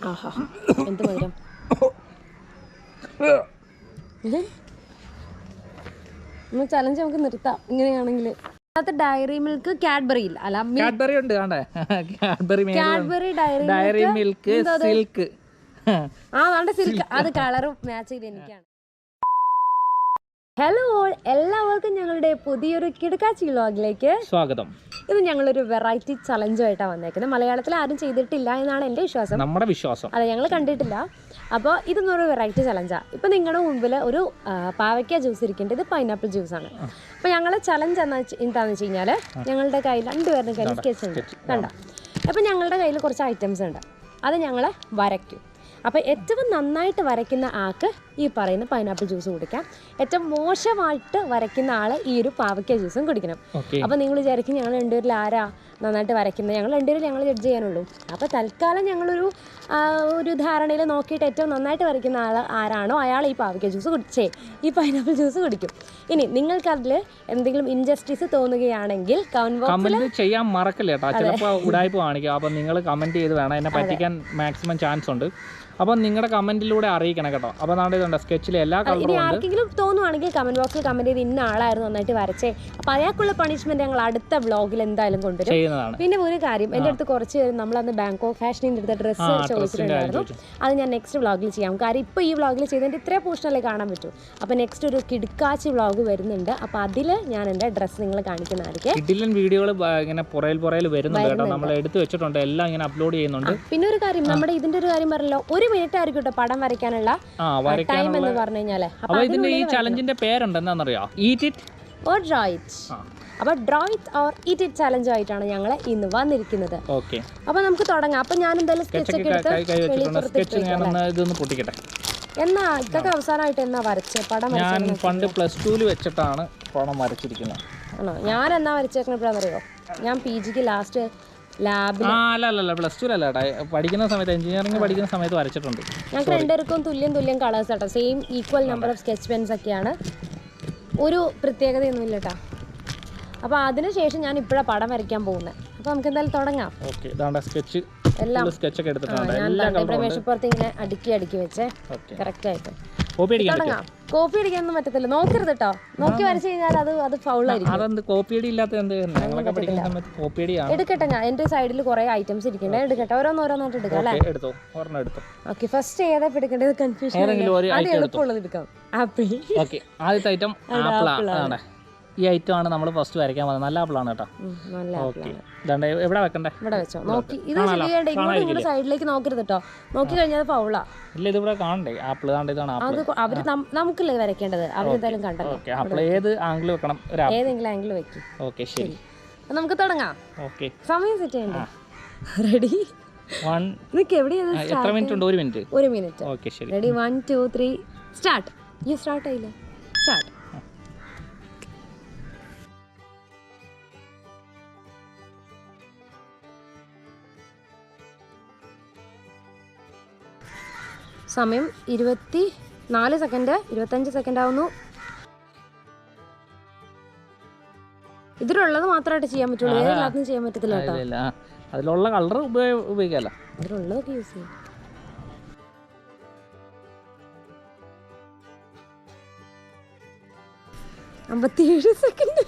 ആഹാ എന്ത് മധുരം. ചലഞ്ച് നമുക്ക് നിർത്താം ഇങ്ങനെയാണെങ്കിൽ. അതിനകത്ത് ഡയറി മിൽക്ക് കാഡ്ബറി ഇല്ല, അല്ല കാഡ്ബറി ഉണ്ട്. Cadbury Dairy Milk silk. അതാണ്ട് സിൽക്ക്, അത് കളറും മാച്ച് ചെയ്ത് എനിക്കാണ്. ഹലോ ഓൾ, എല്ലാവർക്കും ഞങ്ങളുടെ പുതിയൊരു കിടക്കാച്ചി വ്ലോഗിലേക്ക് സ്വാഗതം. ഇത് ഞങ്ങളൊരു വെറൈറ്റി ചലഞ്ചുമായിട്ടാണ് വന്നേക്കുന്നത്. മലയാളത്തിൽ ആരും ചെയ്തിട്ടില്ല എന്നാണ് എൻ്റെ വിശ്വാസം, നമ്മുടെ വിശ്വാസം. അതെ, ഞങ്ങൾ കണ്ടിട്ടില്ല. അപ്പോൾ ഇതൊന്നൊരു വെറൈറ്റി ചലഞ്ചാണ്. ഇപ്പം നിങ്ങളുടെ മുമ്പിൽ ഒരു പാവയ്ക്ക ജ്യൂസ് ഇരിക്കേണ്ടത്, ഇത് പൈനാപ്പിൾ ജ്യൂസാണ്. അപ്പോൾ ഞങ്ങൾ ചലഞ്ച് എന്താണെന്ന് വെച്ച് കഴിഞ്ഞാൽ, ഞങ്ങളുടെ കയ്യിൽ രണ്ടുപേരുടെ കയ്യിൽ സ്കെച്ച് ഉണ്ട്, കണ്ട. അപ്പോൾ ഞങ്ങളുടെ കയ്യിൽ കുറച്ച് ഐറ്റംസ് ഉണ്ട്, അത് ഞങ്ങൾ വരയ്ക്കും. അപ്പോൾ ഏറ്റവും നന്നായിട്ട് വരയ്ക്കുന്ന ആൾക്ക് ഈ പറയുന്ന പൈനാപ്പിൾ ജ്യൂസ് കുടിക്കാം. ഏറ്റവും മോശമായിട്ട് വരയ്ക്കുന്ന ആൾ ഈ ഒരു പാവയ്ക്ക ജ്യൂസും കുടിക്കണം. അപ്പോൾ നിങ്ങൾ വിചാരിക്കും ഞങ്ങൾ രണ്ടുപേരിൽ ആരാ നന്നായിട്ട് വരയ്ക്കുന്നത്, ഞങ്ങൾ രണ്ടുപേരും ഞങ്ങൾ ജഡ്ജ് ചെയ്യാനുള്ളൂ. അപ്പോൾ തൽക്കാലം ഞങ്ങളൊരു ധാരണയിൽ നോക്കിയിട്ട് ഏറ്റവും നന്നായിട്ട് വരയ്ക്കുന്ന ആൾ ആരാണോ അയാൾ ഈ പാവയ്ക്ക ജ്യൂസ് ഈ പൈനാപ്പിൾ ജ്യൂസ് കുടിക്കും. ഇനി നിങ്ങൾക്കതിൽ എന്തെങ്കിലും ഇൻജസ്റ്റിസ് തോന്നുകയാണെങ്കിൽ കമന്റ് ചെയ്യാൻ മറക്കില്ല കേട്ടോ. ചിലപ്പോൾ ഉടായ്പ കാണിക്കും. അപ്പോൾ നിങ്ങൾ കമന്റ് ചെയ്ത് വേണം, എന്നെ പറ്റിക്കാൻ മാക്സിമം ചാൻസ് ഉണ്ട്. അപ്പോൾ നിങ്ങളുടെ കമന്റിലൂടെ അറിയിക്കണം കേട്ടോ. അപ്പോൾ നാളെ സ്കെച്ചിൽ എല്ലാ കളറും ആർക്കെങ്കിലും തോന്നുവാണെങ്കിൽ കമന്റ് ബോക്സിൽ കമന്റ് ചെയ്ത് ഇന്ന ആളായിരുന്നു നന്നായിട്ട് വരച്ചേ. അപ്പോൾ അയാൾക്കുള്ള പണിഷ്മെന്റ് ഞങ്ങൾ അടുത്ത വ്ളോഗിൽ എന്തായാലും കൊണ്ടുവരും. പിന്നെ ഒരു കാര്യം, എൻ്റെ അടുത്ത് കുറച്ച് പേര് നമ്മളന്ന് ബാങ്കോക്ക് ഫാഷനിൻ്റെ അടുത്ത ഡ്രസ്സ് ചോദിച്ചിട്ടുണ്ടായിരുന്നു. അത് ഞാൻ നെക്സ്റ്റ് വ്ളോഗിൽ ചെയ്യാം. കാര്യം ഇപ്പോൾ ഈ വ്ളോഗിൽ ചെയ്തതിൻ്റെ ഇത്രയും പോർഷനല്ലേ കാണാൻ പറ്റൂ. അപ്പോൾ നെക്സ്റ്റ് ഒരു കിടക്കാച്ചി വ്ളോഗ് വരുന്നുണ്ട്. അപ്പോൾ അതിൽ ഞാൻ എൻ്റെ ഡ്രസ്സ് നിങ്ങളെ കാണിക്കുന്നതായിരിക്കും. കിടിലൻ വീഡിയോകൾ ഇങ്ങനെ പുറയിൽ വരുന്നുണ്ട് കേട്ടോ. നമ്മൾ എടുത്തു വെച്ചിട്ടുണ്ട്, എല്ലാം ഇങ്ങനെ അപ്ലോഡ് ചെയ്യുന്നുണ്ട്. പിന്നെ ഒരു കാര്യം, നമ്മുടെ ഇതിൻ്റെ ഒരു കാര്യം പറഞ്ഞല്ലോ, 1 മിനിറ്റ് ആയിരിക്കും കേട്ടോ പടം വരയ്ക്കാനുള്ള ടൈം എന്ന് പറഞ്ഞു കഴിഞ്ഞാൽ. അപ്പോൾ ഇതിന്റെ ഈ ചലഞ്ചിന്റെ പേരുണ്ട്, എന്താണെന്നറിയോ? Eat it or draw it. അപ്പോൾ draw it or eat it ചലഞ്ചുമായിട്ടാണ് ഞങ്ങൾ ഇന്ന് വന്നിരിക്കുന്നത്. ഓക്കെ, അപ്പോൾ നമുക്ക് തുടങ്ങാം. അപ്പോൾ ഞാൻ എന്തായാലും സ്കെച്ചൊക്കെ എടുത്ത് പൊട്ടിക്കട്ടെ. എന്നാ ഇതൊക്കെ അവസാനമായിട്ട് എന്നാ വരച്ചേ പടം? ഞാൻ പണ്ട് +2 വെച്ചിട്ടാണ് പടം വരച്ചിരിക്കുന്നത്. ആണോ? ഞാൻ എന്നാ വരച്ചേക്കണപ്പോഴാണെന്നറിയോ? ഞാൻ PGക്ക് ലാസ്റ്റ് ലാബിൽ അല്ല +2 പഠിക്കുന്ന സമയത്ത്, എഞ്ചിനീയറിംഗ് പഠിക്കുന്ന സമയത്ത് വരച്ചിട്ടുണ്ട്. ഞങ്ങൾക്ക് രണ്ടുപേർക്കും തുല്യം കളേഴ്സ് കേട്ടോ, same equal number of sketch pens ഒക്കെയാണ്, ഒരു പ്രത്യേകതയൊന്നുമില്ല കേട്ടോ. അപ്പോൾ അതിനുശേഷം ഞാൻ ഇപ്പോഴാണ് പടം വരയ്ക്കാൻ പോകുന്നത്. അപ്പോൾ നമുക്ക് എന്തായാലും തുടങ്ങാം. എല്ലാം മേശപ്പുറത്ത് ഇങ്ങനെ അടുക്കി വെച്ചേ കറക്റ്റായിട്ട് തുടങ്ങാം. കോപ്പി അടിക്കാനൊന്നും പറ്റത്തില്ല, നോക്കരുത് കേട്ടോ. നോക്കി വരച്ചു കഴിഞ്ഞാൽ അത് ഫൗളായിരിക്കും. എടുക്കട്ടെ, ഞാൻ എൻ്റെ സൈഡിൽ കുറേ ഐറ്റംസ് ഇരിക്കണ്ടേ, എടുക്കട്ടെ. ഓരോന്നോരോന്നായിട്ട് എടുക്കാം അല്ലേ? ഓക്കെ, ഫസ്റ്റ് ഏതാ എടുക്കേണ്ടത്? കൺഫ്യൂഷൻ. അത് എളുപ്പമുള്ളത് എടുക്കാം. ആപ്പിൾ. ഈ ഐറ്റം ആണ് നമ്മൾ ഫസ്റ്റ് വരയ്ക്കാൻ പോകുന്നത്. നല്ല ആപ്പിളാണ് കേട്ടോ. എവിടെ വെക്കണ്ടേ? ഇവിടെ വെച്ചോ. നോക്കി ഇത് ചെയ്യണ്ടേ, ഇങ്ങോട്ട് സൈഡിലേക്ക് നോക്കരുത് കേട്ടോ. നോക്കി കഴിഞ്ഞാൽ ഫൗളാ. ഇല്ല, ഇത് ഇവിടെ കാണണ്ടേ? ആപ്പിൾ ഇതാണ്. അത് അവര് നമുക്കല്ലേ വരയ്ക്കേണ്ടത്, അവരെന്തായാലും കണ്ടല്ലോ. ഏത് ആംഗിൾ വെക്കണം? ഏതെങ്കിലും ആംഗിൾ വെക്കും. ഓക്കെ, ശരി. നമുക്ക് തുടങ്ങാം. ഓക്കെ, സമയം സെറ്റ് ചെയ്യണ്ടേ? റെഡി? എത്ര മിനിറ്റ് ഉണ്ട്? 1 മിനിറ്റ്. 1 മിനിറ്റ്. ഓക്കെ, ശരി. റെഡി? 1 2 3 സ്റ്റാർട്ട്. ഈ സ്റ്റാർട്ട് ആയില്ല, സ്റ്റാർട്ട്. സമയം 24 സെക്കൻഡ്, 25 സെക്കൻഡ് ആവുന്നു. ഇതിലുള്ളത് മാത്രമായിട്ട് ചെയ്യാൻ പറ്റുള്ളൂ, ഏതെങ്കിലും ചെയ്യാൻ പറ്റത്തില്ല കേട്ടോ. അതിലുള്ള കളർ ഉപയോഗിക്കാമല്ലോ, ഇതിലുള്ളതൊക്കെ യൂസ് ചെയ്യാം. 57 സെക്കൻഡ്,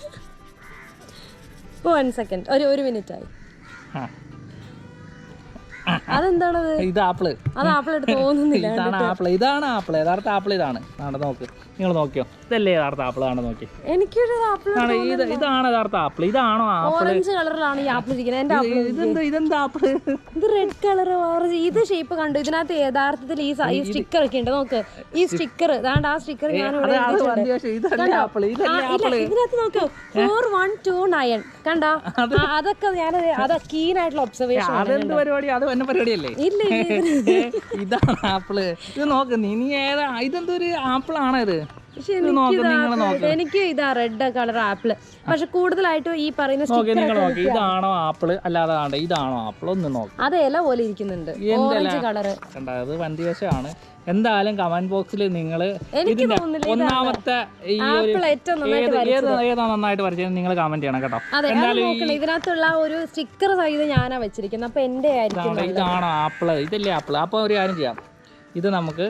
1 സെക്കൻഡ്, 1 മിനിറ്റ് ആയി. അതെന്താണത്? ഇത് ആപ്പിള്. അത് ആപ്പിൾ എടുത്ത് തോന്നുന്നില്ല. ഇതാണ് ആപ്പിൾ. യഥാർത്ഥ ആപ്പിൾ ഇതാണ്. നോക്ക്, നിങ്ങൾ നോക്കിയോ? ഇതല്ലേ യഥാർത്ഥ ആപ്പിൾ? ആണ് നോക്കി. എനിക്കൊരു ആപ്പിൾ ഇതാണ് യഥാർത്ഥ ആപ്പിൾ. ഇതാണോ ആപ്പിൾ? ഓറഞ്ച് കളറിലാണ് ഈ ആപ്പിൾ ഇരിക്കുന്നത്. ഇതെന്താ ആപ്പിൾ? ഇത് റെഡ് കളർ, ഓറഞ്ച്. ഇത് ഷേപ്പ് കണ്ടു. ഇതിനകത്ത് യഥാർത്ഥത്തിൽ ഈ സ്റ്റിക്കർ ഒക്കെ ഉണ്ട്. നോക്ക്, ഈ സ്റ്റിക്കർ. ഇതാണ്ട് ആ സ്റ്റിക്കർ ഞാൻ ഇതിനകത്ത് നോക്ക്, 4129 കണ്ടോ? അതൊക്കെ ഞാൻ കീനായിട്ടുള്ള ഒബ്സർവേഷൻ. എന്നെ പരിപാടിയല്ലേ? ഇല്ല, ഇതാണ് ആപ്പിള്. ഇത് നോക്ക്, നീ ഏതാ? ഇതെന്തൊരു ആപ്പിൾ ആണ് ഇത്? പക്ഷെ നിങ്ങൾ നോക്ക് എനിക്ക് ഇതാ റെഡ് കളർ ആപ്പിള്. പക്ഷെ കൂടുതലായിട്ടും ഈ പറയുന്ന നിങ്ങൾ നോക്കി ഇതാണോ ആപ്പിള് അല്ലാതെ കാണണ്ട ഇതാണോ ആപ്പിൾ ഒന്ന് നോക്ക്. അത് ഇല പോലെ ഇരിക്കുന്നുണ്ട്, ഓറഞ്ച് കളറ്. അത് വന്തിവശമാണ്. എന്തായാലും കമന്റ് ബോക്സിൽ നിങ്ങൾ എനിക്ക് ഇതിന്റെ തോന്നുന്നില്ല ഒന്നാമത്തെ ഈ ഒരു ഏതാ നന്നായിട്ട് വരച്ചത് നിങ്ങൾ കമന്റ് ചെയ്യണം കേട്ടോ. അതെ, ഇതിനകത്തുള്ള ഒരു സ്റ്റിക്കർ സഹിതം ഞാനാ വെച്ചിരിക്കുന്നത്. അപ്പൊ എന്റെ ആയിരിക്കും. ഇതാണോ ആപ്പിള്, ഇതല്ലേ ആപ്പിള്. അപ്പോൾ ഒരു കാര്യം ചെയ്യാം, ഇത് നമുക്ക്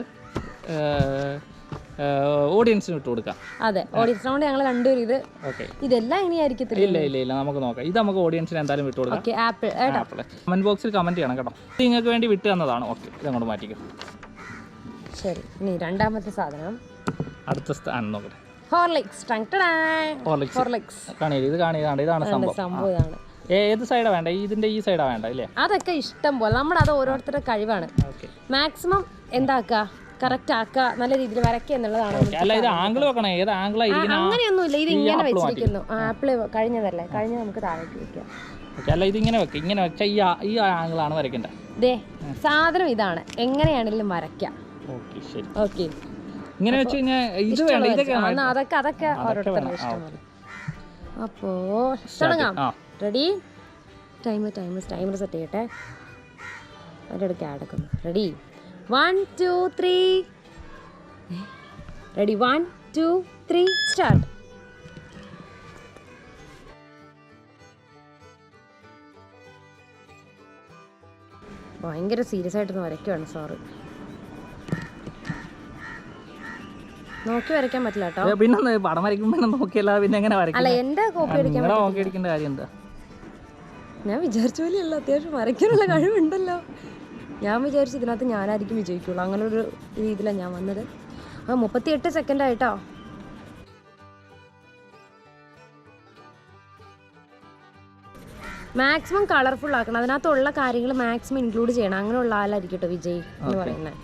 ഓഡിയൻസിന് ഇട്ട് കൊടുക്കാം. അതെ, ഓഡിയൻസിനോട് ഞങ്ങൾ രണ്ടുപേരും ഇത് ഇതെല്ലാം എങ്ങനെയായിരിക്കത്തില്ല. ഇല്ല നമുക്ക് നോക്കാം. ഇത് നമുക്ക് ഓഡിയൻസിന് എന്തായാലും വിട്ട് കൊടുക്കാം. ആപ്പിൾ കമന്റ് ബോക്സിൽ കമന്റ് ചെയ്യണം കേട്ടോ. ഇത് നിങ്ങൾക്ക് വേണ്ടി വിട്ട് തന്നതാണ്. ഓക്കെ, ഇതങ്ങോട്ട് മാറ്റിക്കും. ശരി, ഇനി രണ്ടാമത്തെ സാധനം അടുത്ത സ്ഥാനം നോക്കട്ടെ. ഹോർലിക്സ്. ഇതാണ് സംഭവം. ഇതാണ്. ഏത് സൈഡാ വേണ്ട? ഇതിന്റെ ഈ സൈഡാ വേണ്ട ഇല്ലേ? അതൊക്കെ ഇഷ്ടം പോലെ, നമ്മുടെ അത് ഓരോരുത്തരുടെ കഴിവാണ്. മാക്സിമം എന്താക്കുക, കറക്റ്റ് ആക്കുക, നല്ല രീതിയിൽ വരയ്ക്കുക എന്നുള്ളതാണ്. അല്ല, ഇത് ആംഗിൾ വെക്കണം. ഏത് ആംഗിളാ? അങ്ങനെയൊന്നുമില്ല, ഇത് ഇങ്ങനെ വെച്ചിരിക്കുന്നു. ആപ്പിള് കഴിഞ്ഞതല്ലേ, കഴിഞ്ഞ നമുക്ക് താഴേക്ക് വെക്കാം. അല്ല, ഇത് ഇങ്ങനെ വെക്കുക. ഇങ്ങനെ വെച്ചാൽ ഈ ആംഗിളാണ് വരയ്ക്കേണ്ടത്. ദേ സാധനം ഇതാണ്, എങ്ങനെയാണെങ്കിലും വരയ്ക്കാം. ഓക്കെ, ഇങ്ങനെ വെച്ച് കഴിഞ്ഞാൽ ഇത് വേണ്ട, ഇതൊക്കെ അതൊക്കെ ഓരോരുത്തരുടെ ഇഷ്ടമാണ്. അപ്പോ തുടങ്ങാം. റെഡി? ടൈമർ സെറ്റ് ചെയ്യട്ടെ. അതിൻ്റെ അടക്കുന്നു. റെഡി? 1 2 3. റെഡി? 1 2 3 സ്റ്റാർട്ട്. ഭയങ്കര സീരിയസ് ആയിട്ടൊന്ന് വരയ്ക്കുവാണ്. സോറി, നോക്കി വരയ്ക്കാൻ പറ്റില്ല കേട്ടോ. പിന്നെ പടം വരയ്ക്കുമ്പോൾ നോക്കിയല്ല, പിന്നെ എങ്ങനെ വരയ്ക്കും? അല്ല, എന്റെ കോപ്പി അടിക്കാൻ നോക്കി അടിക്കേണ്ട കാര്യം എന്താ? ഞാൻ വിചാരിച്ച പോലെയല്ല, അത്യാവശ്യം വരയ്ക്കാനുള്ള കഴിവുണ്ടല്ലോ. ഞാൻ വിചാരിച്ചു ഇതിനകത്ത് ഞാനായിരിക്കും വിജയിക്കുള്ളൂ, അങ്ങനെ ഒരു രീതിയിലാണ് ഞാൻ വന്നത്. 38 സെക്കൻഡ് ആയിട്ടോ. മാക്സിമം കളർഫുൾ ആക്കണം, അതിനകത്തുള്ള കാര്യങ്ങൾ മാക്സിമം ഇൻക്ലൂഡ് ചെയ്യണം. അങ്ങനെയുള്ള ആളായിരിക്കും കേട്ടോ വിജയ് എന്ന് പറയുന്നത്.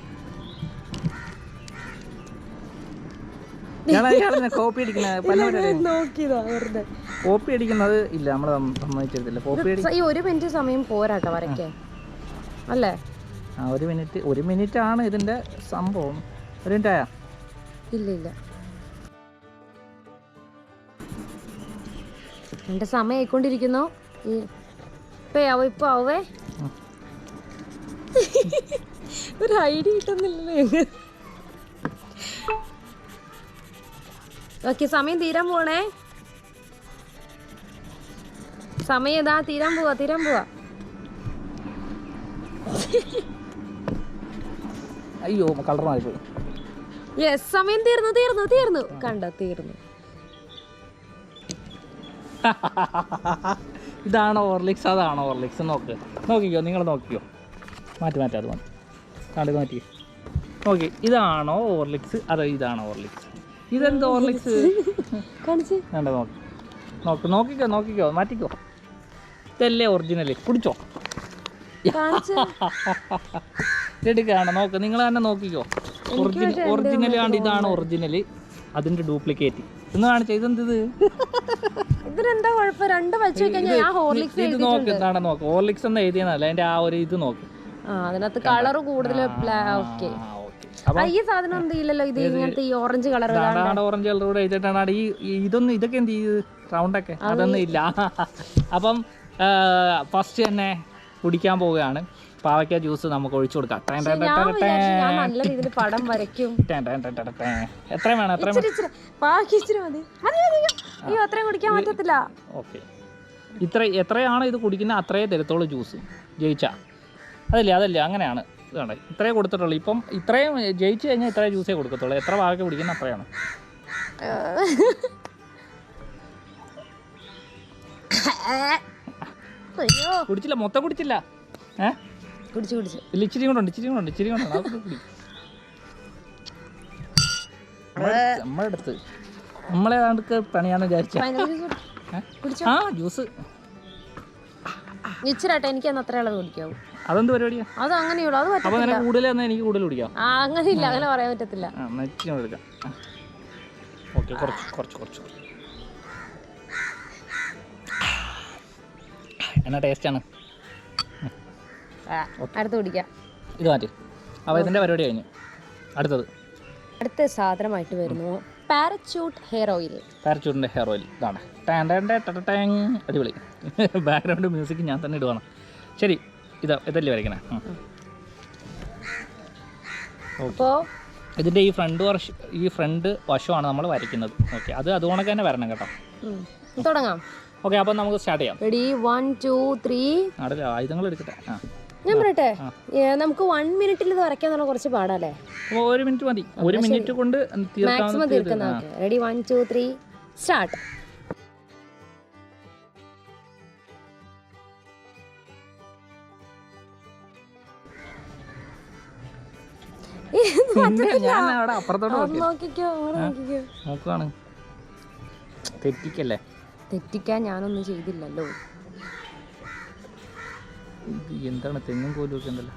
കോപ്പി അടിക്കുന്നത് ഇല്ല, നമ്മള് സമ്മതിച്ചിട്ടില്ല. ഈ 1 മിനിറ്റ് സമയം പോരാട്ടോ വരയ്ക്കാൻ, അല്ലേ? 1 മിനിറ്റ് ആണ് ഇതിന്റെ സംഭവം. 1 മിനിറ്റ് ആയാ? ഇല്ല, എന്റെ സമയം ആയിക്കൊണ്ടിരിക്കുന്നു. ഇപ്പൊ ആവേ ഒരു ഐഡിയ കിട്ടുന്നില്ലല്ലോ. ഓക്കെ, സമയം തീരാൻ പോണേ. സമയം ഇതാ തീരാൻ പോവാ. അയ്യോ, കളർ മാറിപ്പോയി. യെസ്, സമയം തീർന്നു. തീർന്നു. ഇതാണോ ഹോർലിക്സ്? അതാണോ ഹോർലിക്സ്? നോക്കിക്കോ, നിങ്ങൾ നോക്കിക്കോ. മാറ്റി അത് മാറ്റി നോക്കി. ഇതാണോ ഹോർലിക്സ്? അതോ ഇതാണോ ഹോർലിക്സ്? ഇതെന്ത് ഹോർലിക്സ്? വേണ്ട, നോക്കിക്കോ, മാറ്റിക്കോ. ഇതല്ലേ ഒറിജിനല്? കുടിച്ചോ. എടുക്കാണ്, നോക്ക്, നിങ്ങൾ തന്നെ നോക്കിക്കോ. ഒറിജിനൽ ആണ്, ഇതാണ് ഒറിജിനല്, അതിന്റെ ഡ്യൂപ്ലിക്കേറ്റ് എന്ന് കാണിച്ച. ഇതെന്ത്? ഇതിനെന്താ കുഴപ്പം? രണ്ട് വെച്ച് കഴിഞ്ഞാൽ ഇത് നോക്ക്, എന്താണ് നോക്ക്. ഹോർലിക്സ് എന്ന് എഴുതിയെന്നല്ല, അതിന്റെ ആ ഒരു ഇത് നോക്ക്. അതിനകത്ത് കളർ കൂടുതൽ. ഈ സാധനം എന്തില്ലല്ലോ, ഇത് ഇങ്ങനത്തെ ഈ ഓറഞ്ച് കളർ. ഓറഞ്ച് കളർ കൂടെ എഴുതിയിട്ടാണ് ഇതൊക്കെ എന്ത് ചെയ്ത് റൗണ്ടൊക്കെ അതൊന്നും ഇല്ല. അപ്പം ഫസ്റ്റ് തന്നെ കുടിക്കാൻ പോവുകയാണ്. പാവയ്ക്ക ജ്യൂസ് നമുക്ക് ഒഴിച്ചു കൊടുക്കാം. നല്ല രീതിയിൽ പടം വരയ്ക്കും. എത്രയും വേണം? അത്രയും കുടിക്കാൻ പറ്റത്തില്ല. ഓക്കെ, എത്രയാണോ ഇത് കുടിക്കുന്നത് അത്രയേ തരത്തോളൂ ജ്യൂസ്. ജയിച്ചാ അതല്ലേ അങ്ങനെയാണ്. ഇതാണ് ഇത്രയേ കൊടുത്തിട്ടുള്ളൂ. ഇപ്പം ഇത്രയും ജയിച്ചു കഴിഞ്ഞാൽ ഇത്രയും ജ്യൂസേ കൊടുക്കത്തുള്ളൂ. എത്ര പാവയ്ക്ക കുടിക്കുന്ന അത്രയാണ്. കുടിച്ചില്ല, മൊത്തം കുടിച്ചില്ല. ഇച്ചിരി കൊണ്ടുണ്ട്. നമ്മളെടുത്ത് നമ്മളെ അടുക്ക് പണിയാന്ന് വിചാരിച്ച ജ്യൂസ് ഇച്ചിരാട്ടെ, എനിക്ക് അത്ര അളവ് കുടിക്കാവൂ. അതെന്ത് പരിപാടിയാ? അത് അങ്ങനെയുള്ളൂ. അത് കൂടുതൽ എനിക്ക് കൂടുതൽ കുടിക്കാം. അങ്ങനെയില്ല, അങ്ങനെ പറയാൻ പറ്റത്തില്ല. എടുക്കാം. ഓക്കെ, കുറച്ച് എന്നാ ടേസ്റ്റാണ്. അടുത്ത് കുടിക്കാം. ഇത് മാറ്റി. അപ്പോൾ ഇതിൻ്റെ പരിപാടി കഴിഞ്ഞു. അടുത്ത സാധനമായിട്ട് വരുന്നു പാരച്യൂട്ട് ഹെയർ ഓയിൽ. പാരച്യൂട്ടിൻ്റെ ഹെയർ ഓയിൽ ഇതാണ്. ടാങ് അടിപൊളി. ബാക്ക്ഗ്രൗണ്ട് മ്യൂസിക് ഞാൻ തന്നെ ഇടുവാണ്. ശരി, ഇതല്ലേ വരയ്ക്കണേ? അപ്പോൾ ഇതിൻ്റെ ഈ ഫ്രണ്ട് വശമാണ് നമ്മൾ വരയ്ക്കുന്നത്. ഓക്കെ, അതുകൊണ്ടൊക്കെ തന്നെ വരണം കേട്ടോ. തുടങ്ങാം. ഓക്കെ, അപ്പം നമുക്ക് സ്റ്റാർട്ട് ചെയ്യാം. റെഡി 1 2 3. അവിടെ ആയുധങ്ങൾ എടുക്കട്ടെ. ഞാൻ പറയട്ടെ, നമുക്ക് 1 മിനിറ്റിൽ ഇത് വരയ്ക്കാൻ പറഞ്ഞാൽ കുറച്ച് പാടല്ലേ? 1 മിനിറ്റ് മതി. 1 മിനിറ്റ് കൊണ്ട് മാക്സിമം തീർക്കുന്ന. Ready 1 2 3 start. നോക്കാണ്. തെറ്റിക്കല്ലേ? തെറ്റിക്കാൻ ഞാനൊന്നും ചെയ്തില്ലല്ലോ. എന്താണ് തെങ്ങും കോലും ഒക്കെ ഉണ്ടല്ലോ.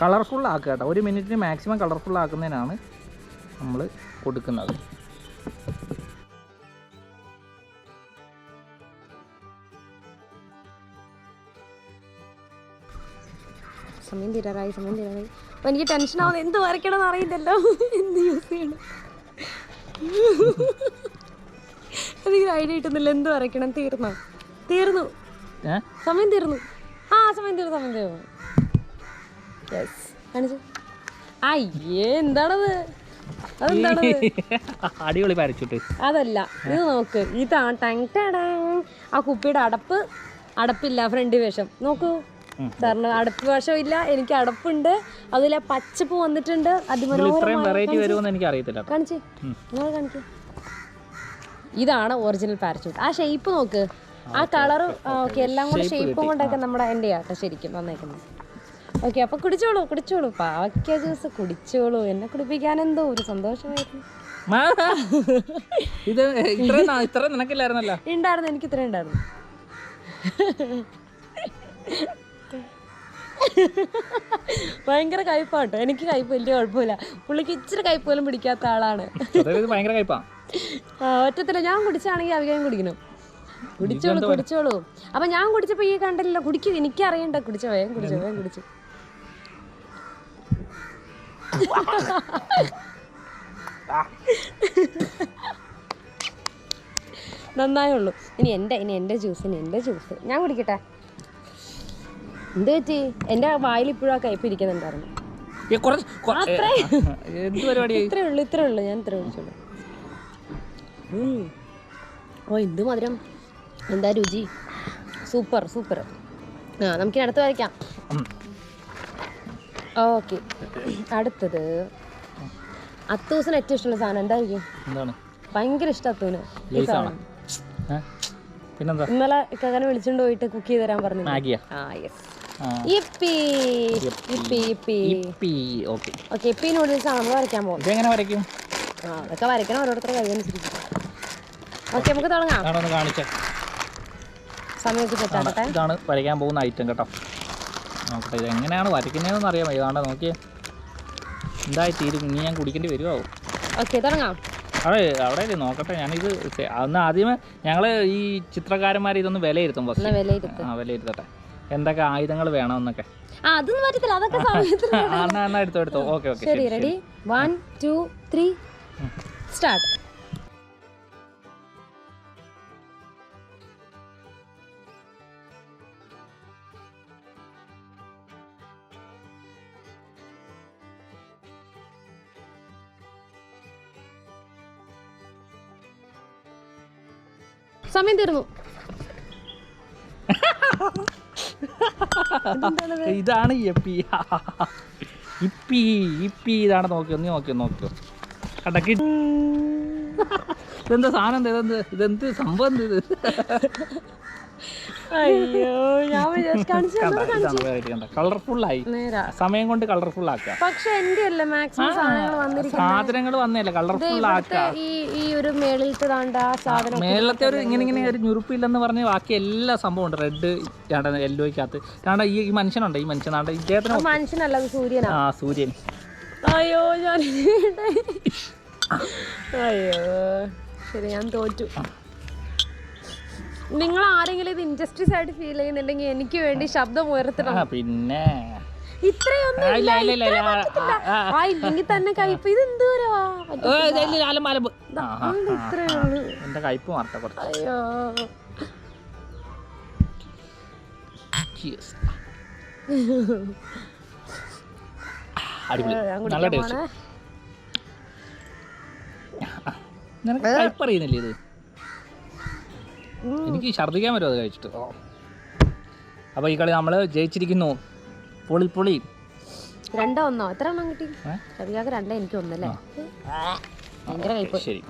കളർഫുൾ ആക്കുക കേട്ടോ. 1 മിനിറ്റിന് മാക്സിമം കളർഫുൾ ആക്കുന്നതിനാണ് നമ്മൾ കൊടുക്കുന്നത്. സമയം തീരാറായി. അപ്പോൾ എനിക്ക് ടെൻഷനാവുന്നത് എന്ത് വരയ്ക്കണമെന്ന് അറിയില്ലല്ലോ, എന്ത് യൂസ് ചെയ്യണം, എനിക്കൊരു ഐഡിയ കിട്ടുന്നില്ല. എന്ത് വരയ്ക്കണം? തീർന്നു സമയം തീർന്നു. സമയം തീർന്നു. യെസ്, കാണിച്ചു. അയ്യേ, എന്താണത്? അടിപൊളി പാരച്യൂട്ട്. അതല്ല, ഇത് നോക്ക്. ആ കുപ്പിയുടെ അടപ്പില്ല, ഫ്രണ്ട് വേഷം നോക്കൂ. സാറിന് അടപ്പ് വശം ഇല്ല, എനിക്ക് അടപ്പുണ്ട്. അതിലെ പച്ചപ്പ് വന്നിട്ടുണ്ട്. കാണിച്ചേ, ഇതാണ് ഒറിജിനൽ പാരച്യൂട്ട്. ആ ഷേപ്പ് നോക്ക്, ആ കളറും ഓക്കെ, എല്ലാം കൂടെ ഷേപ്പും കൊണ്ടൊക്കെ നമ്മുടെ എൻ്റെ ആട്ടോ ശരിക്കും വന്നേക്കുന്നത്. ഓക്കെ, അപ്പോൾ കുടിച്ചോളൂ പാവയ്ക്ക ജ്യൂസ് കുടിച്ചോളൂ. എന്നെ കുടിപ്പിക്കാൻ എന്തോ ഒരു സന്തോഷമായിരുന്നു. ഉണ്ടായിരുന്നു, എനിക്ക് ഇത്ര ഉണ്ടായിരുന്നു. ഭയങ്കര കയ്പാട്ടോ. എനിക്ക് കയ്പ് വലിയ കുഴപ്പമില്ല. പുള്ളിക്ക് ഇച്ചിരി കയ്പ് പോലും പിടിക്കാത്ത ആളാണ്. ഒറ്റത്തില്ല. ഞാൻ കുടിച്ചാണെങ്കിൽ അവികം കുടിക്കണം. കുടിച്ചോളൂ. അപ്പൊ ഞാൻ കുടിച്ചപ്പോ ഈ കണ്ടില്ല, കുടിക്കും. എനിക്കറിയണ്ട. വേഗം കുടിച്ചു. നന്നായുള്ളൂ. ഇനി എൻ്റെ ജ്യൂസ് ഞാൻ കുടിക്കട്ടെ. എന്ത് പറ്റി? എൻ്റെ വായിൽ ഇപ്പോഴും ആ കയ്പ് ഇരിക്കുന്നുണ്ടായിരുന്നു. ഇത്രേ ഉള്ളൂ. ഞാൻ ഇത്ര കുടിച്ചോളൂ. എന്ത് മധുരം, എന്താ രുചി. സൂപ്പർ. നമുക്കിനി അടുത്ത് വരയ്ക്കാം. ഓക്കെ, അടുത്തത് അത്തൂസിന് ഏറ്റവും ഇഷ്ടമുള്ള സാധനം എന്തായിരിക്കും? ഭയങ്കര ഇഷ്ടം അത്തൂന് ഈ സാധനം. ഇന്നലെ കകനെ വിളിച്ചോണ്ട് പോയിട്ട് കുക്ക് ചെയ്ത് തരാൻ പറഞ്ഞു. ഇപ്പി നൂഡിൽസ് ആണ് നമ്മൾ വരയ്ക്കാൻ പോകുന്നത്. അതൊക്കെ വരയ്ക്കണം, ഓരോരുത്തരുടെ കഴിവനുസരിച്ച്. ഓക്കെ, നമുക്ക് തുടങ്ങാം. സമയത്ത് സെറ്റാകട്ടെ. ഇതാണ് വരയ്ക്കാൻ പോകുന്ന ഐറ്റം കേട്ടോ. നോക്കട്ടെ, ഇത് എങ്ങനെയാണ് വരയ്ക്കുന്നതെന്ന് അറിയാമോ? ഇതാണ്ട് നോക്കിയേ, എന്തായി തീരും. ഇനി ഞാൻ കുടിക്കേണ്ടി വരുമോ? ഓക്കെ, തുടങ്ങാം. അവിടെ നോക്കട്ടെ. ഞാനിത് അന്ന് ആദ്യമേ ഞങ്ങൾ ഈ ചിത്രകാരന്മാർ ഇതൊന്ന് വിലയിരുത്തും. വിലയിരുത്തട്ടെ എന്തൊക്കെ ആയുധങ്ങൾ വേണമെന്നൊക്കെ. അതൊന്നും പറ്റത്തില്ല, അതൊക്കെ സമയത്ത് എടുത്തോ. ഓക്കെ, ശരി. Ready 1 2 3 start. സമയം തീർന്നു. ഇതാണ് ഇപ്പി ഇതാണ്. നോക്കിയോ കടക്കി. ഇതെന്താ സാധനം? ഇതെന്ത് സംഭവം? ഇത് അയ്യോ, കളർഫുള്ളായി. സമയം കൊണ്ട് കളർഫുൾ ആക്കുക. പക്ഷെ എന്റെ അല്ല മാക്സിമം സാധനങ്ങൾ വന്നല്ലേ കളർഫുൾ ആക്കുക. ഈ ഒരു മേളിലത്തെ സാധനം, മേളത്തെ ഒരു ഇങ്ങനെ ഒരു ഞുറുപ്പില്ലെന്ന് പറഞ്ഞ് ബാക്കി എല്ലാ സംഭവം ഉണ്ട്. റെഡ് യെല്ലോയ്ക്കകത്ത് കാരണം ഈ മനുഷ്യനുണ്ട്. ഈ മനുഷ്യനാണ്ട് ഇദ്ദേഹത്തിന് മനുഷ്യനല്ല, സൂര്യനാ. സൂര്യൻ. അയ്യോ, ശരി, ഞാൻ തോറ്റു. നിങ്ങൾ ആരെങ്കിലും ഇത് ഇൻജസ്റ്റിസ് ആയിട്ട് ഫീൽ ചെയ്യുന്നുണ്ടെങ്കിൽ എനിക്ക് വേണ്ടി ശബ്ദം ഉയർത്തണം. പിന്നെ ഇത്രയൊന്നും ഇല്ല, ഇല്ലെങ്കിൽ തന്നെ കയ്പ്. ഇത് എന്തോരാ ഇത്രേ ഉള്ളൂ. എന്റെ കയ്പ് മാറട്ടെ കുറച്ച്. അയ്യോ അടിപൊളി, ഞാൻ നല്ല കുടിക്കാൻ ടേസ്റ്റ്. പോണേ. നിനക്ക് കയ്പ് അറിയുന്നില്ലേ ഇത്? എനിക്ക് ഛർദ്ദിക്കാൻ പറ്റുമോ അത് കഴിച്ചിട്ട്? അപ്പോൾ ഈ കളി നമ്മൾ ജയിച്ചിരിക്കുന്നു. പൊളി പൊളി. 2-1 എത്ര എണ്ണം കിട്ടി? ഷബികാക്ക് 2, എനിക്ക് 1 അല്ലേ? ഭയങ്കര കയ്പ്. ശരി,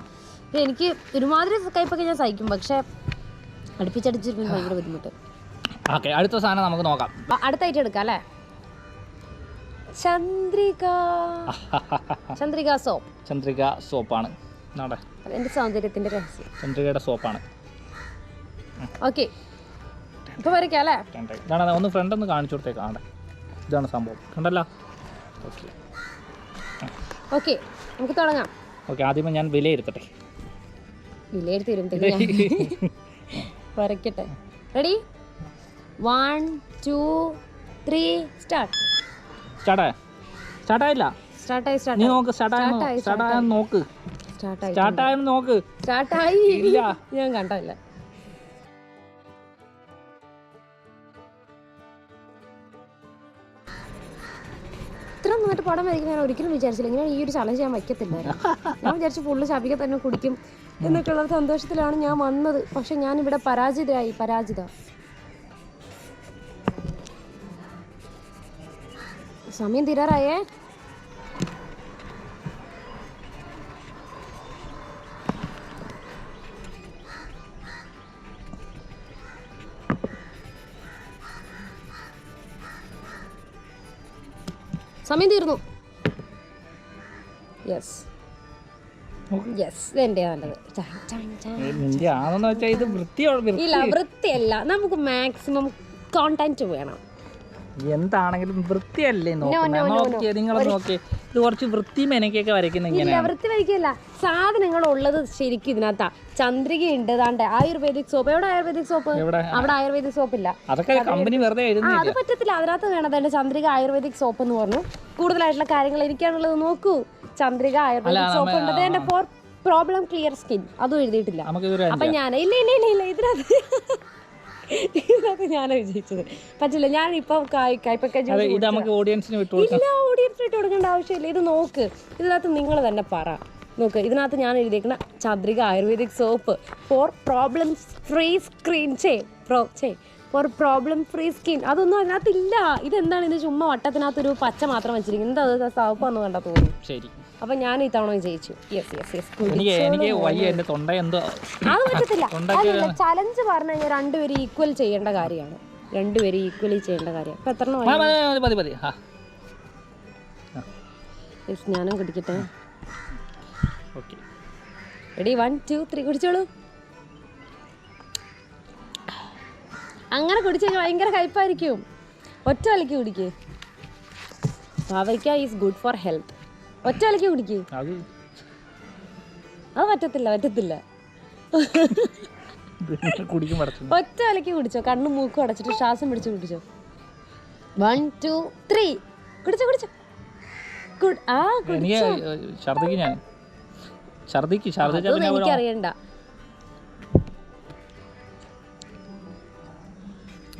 എനിക്ക് ഒരുമാതിരി കയ്പൊക്കെ ഞാൻ സഹിക്കും, പക്ഷെ അടുപ്പിച്ചടിച്ചിരിക്കും ഭയങ്കര ബുദ്ധിമുട്ട്. ഓക്കെ, അടുത്ത സാധനം നമുക്ക് നോക്കാം. അടുത്തായിട്ട് എടുക്കാം അല്ലേ? ചന്ദ്രിക സോപ്പ്. ചന്ദ്രിക സോപ്പാണ് എൻ്റെ സൗന്ദര്യത്തിൻ്റെ രഹസ്യം. ചന്ദ്രികയുടെ സോപ്പാണ്. ഓക്കെ, ഇപ്പോൾ വരയ്ക്കാം അല്ലേ? ഇതാണ്, ഒന്ന് ഫ്രണ്ട് ഒന്ന് കാണിച്ചു കൊടുത്തേക്കാണ്. ഇതാണ് സംഭവം, കണ്ടല്ലോ. ഓക്കെ ഓക്കെ, നമുക്ക് തുടങ്ങാം. ഓക്കെ, ആദ്യമേ ഞാൻ വിലയിരുത്തട്ടെ. വിലയിരുത്തി വരുമ്പോഴത്തേക്ക് വരയ്ക്കട്ടെ. റെഡി? 1 2 3 സ്റ്റാർട്ട്. സ്റ്റാർട്ടായില്ല. നീ നോക്ക്, സ്റ്റാർട്ടായെന്ന് നോക്ക്. സ്റ്റാർട്ടായെന്ന് നോക്ക്. സ്റ്റാർട്ടായി ഇല്ല, ഞാൻ കണ്ടില്ല. ഇത്ര നന്നായിട്ട് പടം വരയ്ക്കുന്ന ഞാൻ ഒരിക്കലും വിചാരിച്ചില്ല. ഇങ്ങനെ ഈ ഒരു ചലഞ്ച് ഞാൻ വയ്ക്കത്തില്ലായിരുന്നു. ഞാൻ വിചാരിച്ചു ഫുള്ള് ശാപിക തന്നെ കുടിക്കും എന്നൊക്കെയുള്ള സന്തോഷത്തിലാണ് ഞാൻ വന്നത്. പക്ഷെ ഞാനിവിടെ പരാജിത. സമയം തീരാറായേ. സമയം തീർന്നു. യെസ്, ഇതെന്റെ നല്ലത്. ഇല്ല, വൃത്തിയല്ല, നമുക്ക് മാക്സിമം കോണ്ടന്റ് വേണം. എന്താണെങ്കിലും വൃത്തിയല്ലേ നോക്കിയേ. നിങ്ങൾ നോക്കിയേ, ഇത് കുറച്ച് വൃത്തി മെനക്കൊക്കെ വരയ്ക്കുന്ന ഇങ്ങനെ. വൃത്തി വരയ്ക്കല്ല, സാധനങ്ങൾ ഉള്ളത് ശരിക്കും ഇതിനകത്താ. ചന്ദ്രികയുണ്ട്, ദാണ്ടെ ആയുർവേദിക് സോപ്പ്. എവിടെ ആയുർവേദിക് സോപ്പ്? അവിടെ ആയുർവേദിക് സോപ്പ് ഇല്ല. അതൊക്കെ കമ്പനി വെറുതെ അത് പറ്റത്തില്ല. അതിനകത്ത് വേണം ചന്ദ്രിക ആയുർവേദിക് സോപ്പ് എന്ന് പറഞ്ഞു. കൂടുതലായിട്ടുള്ള കാര്യങ്ങൾ എനിക്കാണുള്ളത്. നോക്കൂ, ചന്ദ്രിക ആയുർവേദിക് സോപ്പ് ഉണ്ട്. എന്റെ ഫോർ പ്രോബ്ലം ക്ലിയർ സ്കിൻ, അതും എഴുതിയിട്ടില്ല. അപ്പൊ ഞാൻ ഇല്ല ഇതിനകത്ത് ഞാനാ വിജയിച്ചത്. പറ്റില്ല, ഞാനിപ്പം ഓഡിയൻസിന് വിട്ടു കൊടുക്കേണ്ട ആവശ്യമില്ല. ഇത് നോക്ക്, ഇതിനകത്ത് നിങ്ങൾ തന്നെ പറ. നോക്ക്, ഇതിനകത്ത് ഞാൻ എഴുതിയേക്കുന്ന Chandrika ayurvedic soap for problem free for problem free skin. അതൊന്നും അതിനകത്തില്ല. ഇതെന്താണ്? ഇത് ചുമ്മാ വട്ടത്തിനകത്തൊരു പച്ച മാത്രം വെച്ചിരിക്കുന്നത്. എന്താ സോപ്പ് എന്ന് കണ്ടാ തോന്നുന്നു. ശരി, അപ്പൊ ഞാൻ ഇത്തവണ വിജയിച്ചു. യെസ്. അത് പറ്റത്തില്ല. അതല്ല, ചലഞ്ച് പറഞ്ഞു കഴിഞ്ഞാൽ രണ്ടുപേരും ഈക്വൽ ചെയ്യേണ്ട കാര്യമാണ്. ഈക്വലി ചെയ്യേണ്ട കാര്യം. അപ്പൊ എത്ര ഞാനും കുടിക്കട്ടെ. റെഡി? 1 2 3 കുടിച്ചോളൂ. അങ്ങനെ കുടിച്ചു കഴിഞ്ഞാൽ ഭയങ്കര കയ്പായിരിക്കും. ഒറ്റ വലിക്ക് കുടിക്കേ. പാവയ്ക്ക ഈസ് ഗുഡ് ഫോർ ഹെൽത്ത്. ഒറ്റ വലിക്ക് കുടിക്കേ. അത് പറ്റത്തില്ല. ഒറ്റ വലിക്ക് കുടിച്ചോ. കണ്ണും മൂക്കും അടച്ചിട്ട് ശ്വാസം പിടിച്ച് കുടിച്ചോ. 1 2 3 കുടിച്ചോ. എനിക്കറിയണ്ട.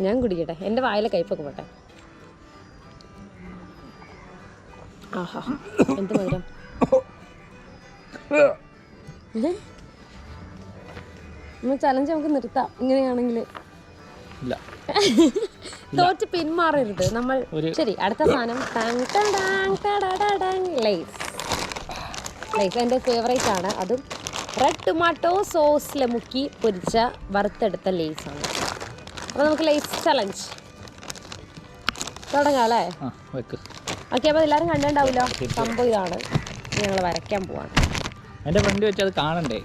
ഞാൻ കുടിക്കട്ടെ, എൻ്റെ വായിലെ കയ്പൊക്കെ പോട്ടെ. ആഹാ, എന്ത് മധുരം. ചലഞ്ച് നമുക്ക് നിർത്താം ഇങ്ങനെയാണെങ്കിൽ. തോറ്റ് പിന്മാറരുത് നമ്മൾ. ശരി, അടുത്ത സാധനം ലൈസ് എൻ്റെ ഫേവറേറ്റ് ആണ്. അതും റെഡ് ടൊമാറ്റോ സോസിൽ മുക്കി പൊരിച്ച വറുത്തെടുത്ത ലേസാണ്. അപ്പോൾ നമുക്ക് ലേസ് ചലഞ്ച് തുടങ്ങാം അല്ലേ? ഓക്കെ, അപ്പോൾ എല്ലാവരും കണ്ടിട്ടുണ്ടാവില്ലോ. സംഭവം ഇതാണ്. ഞങ്ങൾ വരയ്ക്കാൻ പോവാണ്. എൻ്റെ ഫ്രണ്ട് വെച്ച് അത് കാണണ്ടേ?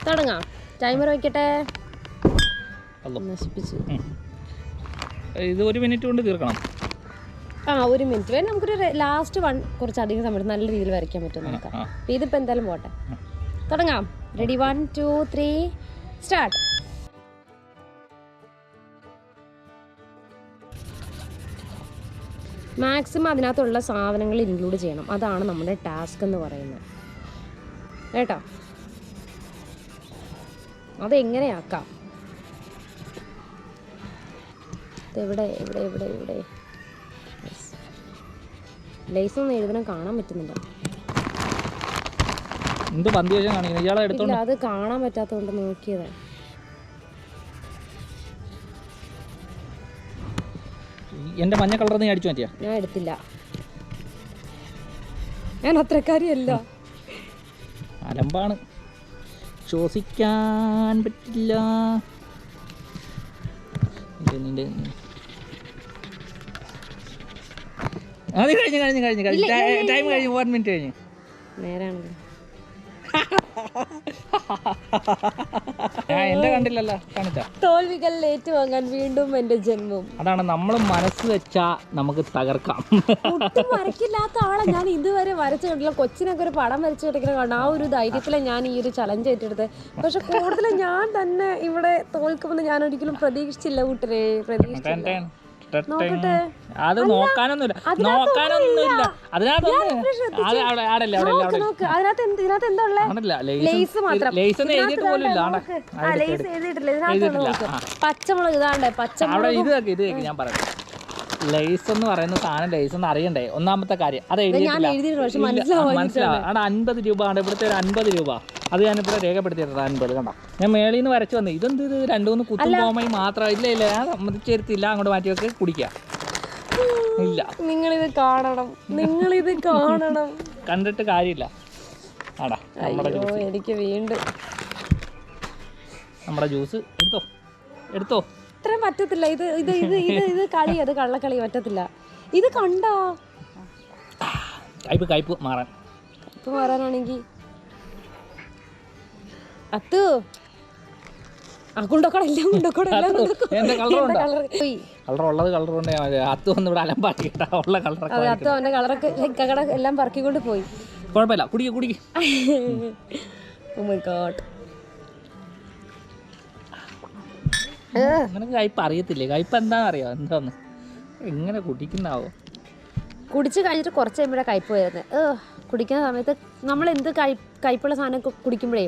തുടങ്ങാം. ടൈമർ വയ്ക്കട്ടെ. നശിപ്പിച്ചു. ഇത് 1 മിനിറ്റ് കൊണ്ട് തീർക്കണം. 1 മിനിറ്റ് വേണം. നമുക്കൊരു ലാസ്റ്റ് കുറച്ചധികം സമയത്ത് നല്ല രീതിയിൽ വരയ്ക്കാൻ പറ്റും നമുക്ക്. അപ്പോൾ ഇതിപ്പോൾ എന്തായാലും പോട്ടെ. തുടങ്ങാം. റെഡി? 1 2 3 സ്റ്റാർട്ട്. മാക്സിമം അതിനകത്തുള്ള സാധനങ്ങൾ ഇൻക്ലൂഡ് ചെയ്യണം. അതാണ് നമ്മുടെ ടാസ്ക് എന്ന് പറയുന്നത് കേട്ടോ. അതെങ്ങനെയാക്കാം? എവിടെ എവിടെ എവിടെ എവിടെ ലേസ് ഒന്നും എഴുതണം, കാണാൻ പറ്റുന്നില്ല. എന്ത് പന്തി വെച്ചാൽ കാണിക്കുന്നത് ഇയാളെ എടുത്തോണ്ട്? അത് കാണാൻ പറ്റാത്തതുകൊണ്ട് നോക്കിയത്. എൻ്റെ മഞ്ഞ കളർ നീ അടിച്ചു മാറ്റിയാ? ഞാൻ എടുത്തില്ല, ഞാൻ അത്രക്കാരിയല്ല. അലമ്പാണ്, ശ്വസിക്കാൻ പറ്റില്ല. അത് കഴിഞ്ഞ് കഴിഞ്ഞ് കഴിഞ്ഞ് കഴിഞ്ഞ് ടൈം കഴിഞ്ഞ് 1 മിനിറ്റ് കഴിഞ്ഞ്. നേരാണല്ലോ. എന്റെ കണ്ടില്ലല്ലോ, കാണിച്ചാ? തോൽവികൾ ഏറ്റുവാങ്ങാൻ വീണ്ടും എന്റെ ജന്മം. അതാണ്, നമ്മൾ മനസ്സ് വെച്ചാ നമുക്ക് തകർക്കാം. ഒട്ടും വരയ്ക്കില്ലാത്ത ആളെ ഞാൻ ഇതുവരെ വരച്ചു കണ്ടില്ല. കൊച്ചിനൊക്കെ ഒരു പടം വരച്ചു കിടക്കുന്ന കാണാം. ആ ഒരു ധൈര്യത്തിലാണ് ഞാൻ ഈ ഒരു ചലഞ്ച് ഏറ്റെടുത്ത്. പക്ഷെ കൂടുതൽ ഞാൻ തന്നെ ഇവിടെ തോൽക്കുമെന്ന് ഞാൻ ഒരിക്കലും പ്രതീക്ഷിച്ചില്ല കൂട്ടരെ, പ്രതീക്ഷിച്ചില്ല. നോക്കട്ടെ, അത് നോക്കാനൊന്നുമില്ല, നോക്കാനൊന്നുമില്ല. പച്ചമുളക് ഇതാണ്ടേ, പച്ചമുളക്. ഇത് ഞാൻ പറയാം, ലേസ് എന്ന് പറയുന്ന സാധനം ലേസ് എന്ന് അറിയണ്ടേ, ഒന്നാമത്തെ കാര്യം. അത് എഴുതിയിട്ടില്ല, മനസ്സിലാവും. അവിടെ 50 രൂപ ആണ്, ഇവിടുത്തെ ഒരു 50 രൂപ. അത് ഞാനിവിടെ രേഖപ്പെടുത്തിയിട്ടുണ്ട്, 50. കണ്ടോ, ഞാൻ മേളിൽ നിന്ന് വരച്ച് വന്നു. ഇതെന്ത്, ഇത് 2-3 കുത്തും പോമായി മാത്രം. ഇല്ല ഞാൻ സമ്മതിച്ചേർത്തില്ല, അങ്ങോട്ട് മാറ്റി വെക്ക്, കുടിക്കുക. ഇല്ല, നിങ്ങളിത് കാണണം, നിങ്ങളിത് കാണണം. കണ്ടിട്ട് കാര്യമില്ല. ആടാ, എനിക്ക് വീണ്ടും നമ്മുടെ ജ്യൂസ് എടുത്തോ, എടുത്തോ. ഇത്രയും പറ്റത്തില്ല. ഇത് ഇത് ഇത് ഇത് ഇത് കളി, അത് കള്ളക്കളി പറ്റത്തില്ല. ഇത് കണ്ടോ, കയ്പ് മാറാനാണെങ്കിൽ അത്തു എല്ലാം പറക്കിക്കൊണ്ട് പോയി. കുഴപ്പമില്ല, കുടിക്ക്. നിനക്ക് കയ്പ് അറിയത്തില്ലേ? കയ്പ് എന്താണെന്നറിയോ? എന്താന്ന് എങ്ങനെ കുടിക്കുന്നാവോ? കുടിച്ച് കഴിഞ്ഞിട്ട് കുറച്ച് കഴിയുമ്പോഴേ കയ്പ് വരുന്നത്. കുടിക്കുന്ന സമയത്ത് നമ്മൾ എന്ത് കയ്പുള്ള സാധനം കുടിക്കുമ്പോഴേ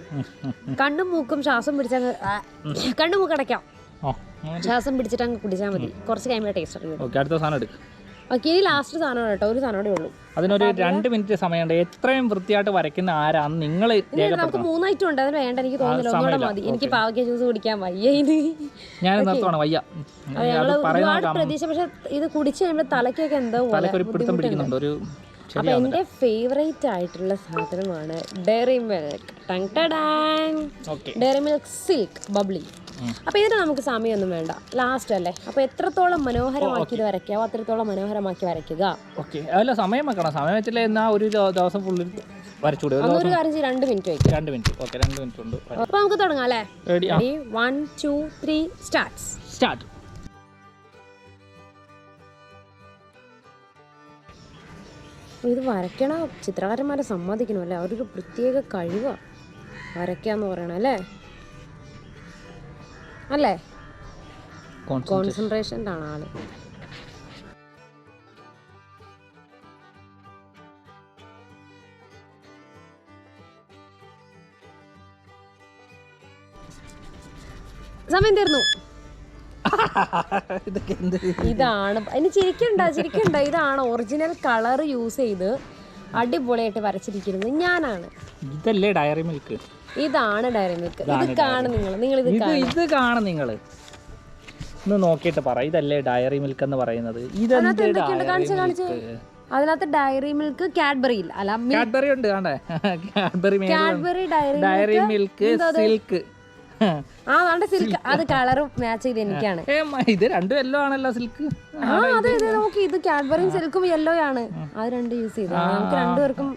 കണ്ണും മൂക്കും ശ്വാസം പിടിച്ചങ്ങ് കണ്ണും മൂക്ക് അടയ്ക്കാം, ശ്വാസം പിടിച്ചിട്ട് അങ്ങ് കുടിച്ചാൽ മതി. കുറച്ച് കഴിയുമ്പോൾ ടേസ്റ്റ് അറിയാം. അടുത്ത സാധനം എടുക്കും. ഓക്കെ, ഇനി ലാസ്റ്റ് സാധനം കേട്ടോ, ഒരു സാധനം കൂടെ ഉള്ളൂ. അതിനൊരു 2 മിനിറ്റ് സമയമുണ്ട്. എത്രയും വൃത്തിയായിട്ട് വരയ്ക്കുന്ന ആരാന്ന് നിങ്ങൾ. നമുക്ക് 3 ഐറ്റം ഉണ്ട്, അതിന് വേണ്ട എനിക്ക് തോന്നുന്നില്ല, ഒന്നുകൂടെ മതി. എനിക്ക് പാവയ്ക്ക ജ്യൂസ് കുടിക്കാൻ വയ്യ. ഞാൻ നിർത്തുവാണ്, വയ്യ. ഒരുപാട് പ്രതീക്ഷ, പക്ഷെ ഇത് കുടിച്ച് കഴിയുമ്പോൾ തലക്കൊക്കെ എന്തോ പിടിക്കുന്നുണ്ട്. ഒരു അപ്പൊ എന്റെ ഫേവറേറ്റ് ആയിട്ടുള്ള സാധനമാണ് Dairy Milk. Dairy Milk Silk Bubbly. അപ്പൊ ഇതിന് നമുക്ക് സമയമൊന്നും വേണ്ട, ലാസ്റ്റ് അല്ലേ. അപ്പൊ എത്രത്തോളം മനോഹരമാക്കി ഇത് വരയ്ക്കാവോ അത്രത്തോളം മനോഹരമാക്കി വരയ്ക്കുക. അല്ല, സമയം വെക്കണം. സമയം വെച്ചില്ലേ എന്നാ ഒരു ദിവസം ഫുള്ള് വരച്ചൂടെ? ഒരു കാര്യം ചെയ്യും, 2 മിനിറ്റ് വയ്ക്കും. 2 മിനിറ്റ്, ഓക്കെ, 2 മിനിറ്റ് ഉണ്ട്. അപ്പൊ നമുക്ക് തുടങ്ങാം അല്ലേ? 1 2 3 സ്റ്റാർട്ട്. ഇത് വരയ്ക്കണ ചിത്രകാരന്മാരെ സമ്മതിക്കണം അല്ലേ, അവരൊരു പ്രത്യേക കഴിവാണ് വരയ്ക്കാന്ന് പറയണം അല്ലേ. അല്ലേ, കോൺസെൻട്രേഷൻ്റെ ആണ് ആള്. സമയം തീർന്നു. ഇതാണ്, ഇനി ചിരിക്കണ്ട. ഇതാണ് ഒറിജിനൽ കളർ യൂസ് ചെയ്ത് അടിപൊളിയായിട്ട് വരച്ചിരിക്കുന്നത് ഞാനാണ്. ഇതല്ലേ ഡയറി മിൽക്ക്? ഇതാണ് ഡയറി മിൽക്ക്. ഇത് കാണും നിങ്ങൾ ഇത് കാണും നിങ്ങൾ. ഒന്ന് നോക്കിയിട്ട് പറ, ഇതല്ലേ ഡയറി മിൽക്ക് എന്ന് പറയുന്നത്? അതിനകത്ത് ഡയറി മിൽക്ക്, കാഡ്ബറി ഇല്ല, അല്ല കാഡ്ബറി ഉണ്ട്. Cadbury, Dairy Milk, Silk. Silk, അത് കളറും മാച്ച് ചെയ്ത് എനിക്കാണ്. ഇത് 2 യെല്ലോ ആണല്ലോ സിൽക്ക്. അതെ നോക്കി, ഇത് കാഡ്ബറിയും സിൽക്കും യെല്ലോ ആണ്. അത് 2 യൂസ് ചെയ്തു. നമുക്ക് 2 പേർക്കും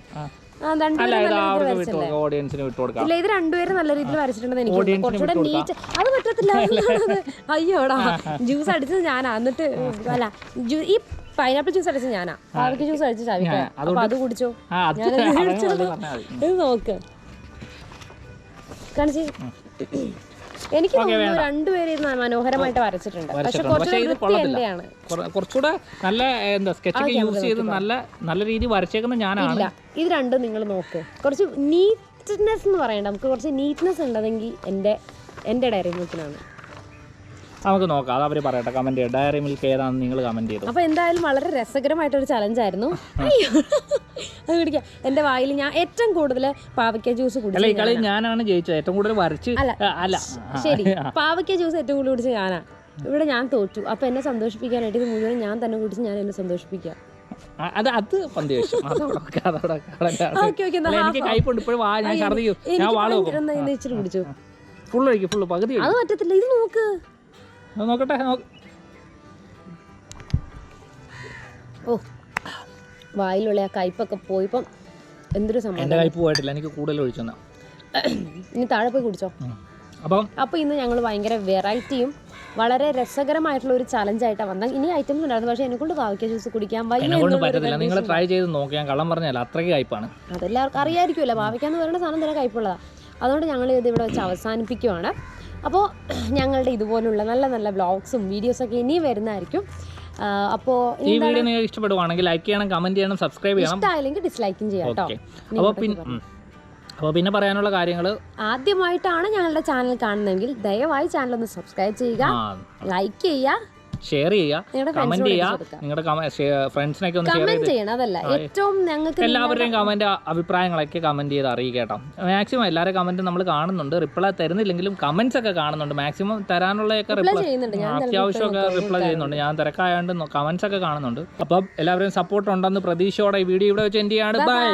ഇല്ല, ഇത് 2 പേരും നല്ല രീതിയിൽ വരച്ചിട്ടുണ്ടെന്ന് എനിക്ക് കുറച്ചുകൂടെ നീറ്റ്. അത് പറ്റത്തില്ല, അയ്യോടാ. ജ്യൂസ് അടിച്ചത് ഞാനാ, എന്നിട്ട് അല്ല ഈ പൈനാപ്പിൾ ജ്യൂസ് അടിച്ചത് ഞാനാ. പാവയ്ക്ക ജ്യൂസ് അടിച്ച് ചാവിക്ക, അപ്പൊ അത് കുടിച്ചോ. ഇത് നോക്ക്, കാണിച്ച്. എനിക്ക് തോന്നുന്നു രണ്ടുപേരും മനോഹരമായിട്ട് വരച്ചിട്ടുണ്ട്. പക്ഷെ പക്ഷേ ഇത് കുറച്ചുകൂടെ എന്റെയാണ്. കുറച്ചുകൂടെ നല്ല എന്താ സ്കെച്ചൊക്കെ യൂസ് ചെയ്ത് നല്ല രീതി വരച്ചേക്കുന്ന ഞാനാണ്. ഇല്ല, ഇത് രണ്ടും നിങ്ങൾ നോക്ക്. കുറച്ച് നീറ്റ്നെസ് എന്ന് പറയണ്ട, നമുക്ക് കുറച്ച് നീറ്റ്നെസ് ഉള്ളതെങ്കിൽ എൻ്റെ ഡയറി മിൽക്കിനാണ്. നമുക്ക് നോക്കാം, അത് അവർ പറയട്ടെ, കമന്റ് ചെയ്യാം. ഡയറി മിൽക്ക് ഏതാണെന്ന് നിങ്ങൾ കമന്റ് ചെയ്തു. അപ്പോൾ എന്തായാലും വളരെ രസകരമായിട്ടൊരു ചലഞ്ചായിരുന്നു. അത് പിടിക്കാം. എൻ്റെ വായിൽ ഞാൻ ഏറ്റവും കൂടുതൽ പാവയ്ക്ക ജ്യൂസ് കുടിച്ചു. ഈ കളി ഞാനാണ് ജയിച്ചത്, ഏറ്റവും കൂടുതൽ വരച്ച്. അല്ല ശരി, പാവയ്ക്ക ജ്യൂസ് ഏറ്റവും കൂടുതൽ കുടിച്ച് ഞാനാ. ഇവിടെ ഞാൻ തോറ്റു. അപ്പോൾ എന്നെ സന്തോഷിപ്പിക്കാനായിട്ട് ഇത് മുഴുവൻ ഞാൻ തന്നെ കുടിച്ച് ഞാൻ എന്നെ സന്തോഷിപ്പിക്കാം. അത് പന്തിവേഷം. എനിക്ക് കൈപ്പുണ്ട് ഇപ്പോഴും. ഞാൻ ഛർദിക്കും, ഞാൻ വാള് ഇച്ചിരി കുടിച്ചു. ഫുള്ള് കഴിക്കും, ഫുള്ള് പകുതി. അത് പറ്റത്തില്ല, ഇത് നോക്ക്. നോക്കട്ടെ. ഓ, വായിലുള്ള ആ കയ്പൊക്കെ പോയിപ്പം എന്തൊരു സംഭവം. എൻ്റെ കയ്പ് പോയിട്ടില്ല, എനിക്ക് കൂടുതൽ ഒഴിച്ചു. ഇനി താഴെ പോയി കുടിച്ചോ. അപ്പോൾ ഇന്ന് ഞങ്ങൾ ഭയങ്കര വെറൈറ്റിയും വളരെ രസകരമായിട്ടുള്ള ഒരു ചലഞ്ചായിട്ടാണ് വന്നത്. ഇനി ഐറ്റംസ് ഉണ്ടായിരുന്നു, പക്ഷേ എന്നെക്കൊണ്ട് പാവയ്ക്ക ജ്യൂസ് കുടിക്കാൻ പറ്റത്തില്ല. നിങ്ങൾ ട്രൈ ചെയ്ത് നോക്കി, ഞാൻ കള്ളം പറഞ്ഞല്ല, അത്രയ്ക്ക് കയ്പാണ്. അതെല്ലാവർക്കും അറിയാമായിരിക്കുമല്ലോ, പാവയ്ക്ക എന്ന് പറയുന്ന സാധനം തന്നെ കയ്പുള്ളതാണ്. അതുകൊണ്ട് ഞങ്ങൾ ഇത് ഇവിടെ വെച്ച് അവസാനിപ്പിക്കുവാണ്. അപ്പോൾ ഞങ്ങളുടെ ഇതുപോലുള്ള നല്ല നല്ല വ്ളോഗ്സും വീഡിയോസൊക്കെ ഇനി വരുന്നതായിരിക്കും. അപ്പോൾ ഈ വീഡിയോ നിങ്ങൾക്ക് ഇഷ്ടപ്പെടുവാണെങ്കിൽ ലൈക്ക് ചെയ്യണം, കമന്റ് ചെയ്യണം, സബ്സ്ക്രൈബ് ചെയ്യണം. ഇഷ്ടമായില്ലെങ്കിൽ ഡിസ്ലൈക്കും ചെയ്യാം കേട്ടോ. അപ്പോൾ പിന്നെ പറയാനുള്ള കാര്യങ്ങൾ, ആദ്യമായിട്ടാണ് ഞങ്ങളുടെ ചാനൽ കാണുന്നതെങ്കിൽ ദയവായി ചാനൽ ഒന്ന് സബ്സ്ക്രൈബ് ചെയ്യുക, ലൈക്ക് ചെയ്യുക, ഷെയർ ചെയ്യുക, കമന്റ് ചെയ്യുക. നിങ്ങളുടെ ഫ്രണ്ട്സിനൊക്കെ ഒന്ന് ഷെയർ ചെയ്യണം. അതല്ല ഏറ്റവും ഞങ്ങൾക്ക് എല്ലാവരുടെയും കമന്റ് അഭിപ്രായങ്ങളൊക്കെ കമന്റ് ചെയ്ത് അറിയിക്കട്ടോ. മാക്സിമം എല്ലാവരും കമന്റ് നമ്മൾ കാണുന്നുണ്ട്. റിപ്ലൈ തരുന്നില്ലെങ്കിലും കമന്റ്സ് ഒക്കെ കാണുന്നുണ്ട്. മാക്സിമം തരാനുള്ളതൊക്കെ അത്യാവശ്യമൊക്കെ റിപ്ലൈ ചെയ്യുന്നുണ്ട്. ഞാൻ തിരക്കായതുകൊണ്ട് കമന്റ്സ് ഒക്കെ കാണുന്നുണ്ട്. അപ്പം എല്ലാവരും സപ്പോർട്ട് ഉണ്ടെന്ന് പ്രതീക്ഷയോടെ ഈ വീഡിയോ ഇവിടെ വെച്ച് എൻഡ് ചെയ്യാണ്. ബൈ.